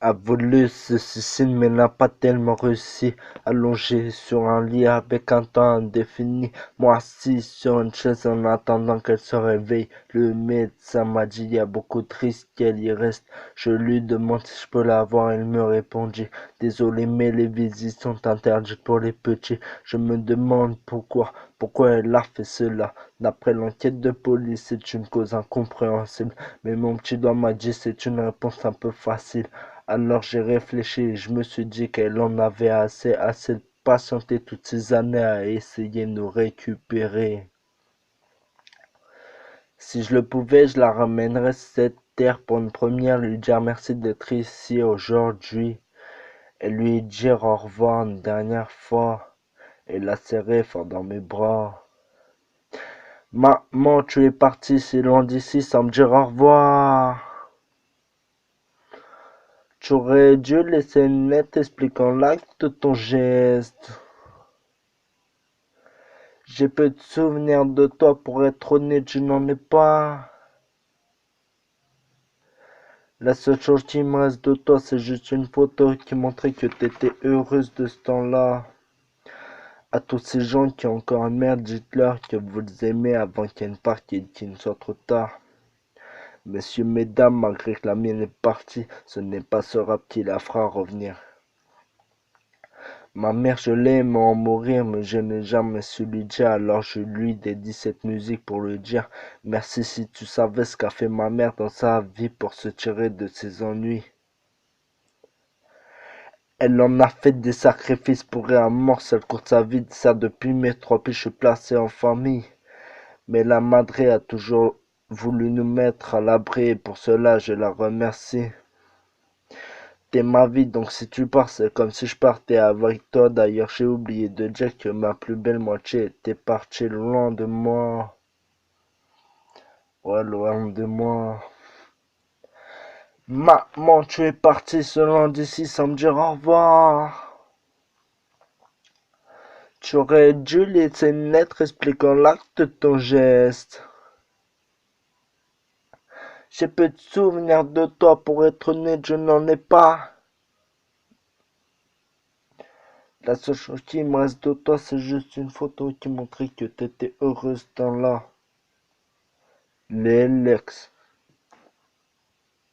A voulu se suicider mais n'a pas tellement réussi. Allongé sur un lit avec un temps indéfini, moi assis sur une chaise en attendant qu'elle se réveille. Le médecin m'a dit y a beaucoup de risques qu'elle y reste. Je lui demande si je peux la voir, il me répondit désolé mais les visites sont interdites pour les petits. Je me demande pourquoi elle a fait cela. D'après l'enquête de police, c'est une cause incompréhensible. Mais mon petit doigt m'a dit c'est une réponse un peu facile. Alors j'ai réfléchi et je me suis dit qu'elle en avait assez de patienter toutes ces années à essayer de nous récupérer. Si je le pouvais, je la ramènerais sur cette terre pour une première, lui dire merci d'être ici aujourd'hui et lui dire au revoir une dernière fois et la serrer fort dans mes bras. Maman, tu es partie si loin d'ici sans me dire au revoir. Tu aurais dû laisser une lettre expliquant l'acte de ton geste. J'ai peu de souvenirs de toi, pour être honnête, je n'en ai pas. La seule chose qui me reste de toi, c'est juste une photo qui montrait que t'étais heureuse de ce temps-là. À tous ces gens qui ont encore une mère, dites-leur que vous les aimez avant qu'il y ait une part qu'il ne soit trop tard. Messieurs, mesdames, malgré que la mienne est partie, ce n'est pas ce rap qui la fera revenir. Ma mère, je l'aime en mourir, mais je n'ai jamais su lui dire, alors je lui dédie cette musique pour lui dire merci si tu savais ce qu'a fait ma mère dans sa vie pour se tirer de ses ennuis. Elle en a fait des sacrifices pour un mort, elle court sa vie, ça depuis mes 3 pieds, je suis placé en famille. Mais la madre a toujours voulu nous mettre à l'abri et pour cela je la remercie. T'es ma vie, donc si tu pars, c'est comme si je partais avec toi. D'ailleurs, j'ai oublié de dire que ma plus belle moitié était partie loin de moi. Ouais, loin de moi. Maman, tu es partie loin d'ici sans me dire au revoir. Tu aurais dû laisser une lettre expliquant l'acte de ton geste. J'ai peu de souvenirs de toi, pour être honnête, je n'en ai pas. La seule chose qui me reste de toi, c'est juste une photo qui montrait que t'étais heureuse dans là. Les Lex.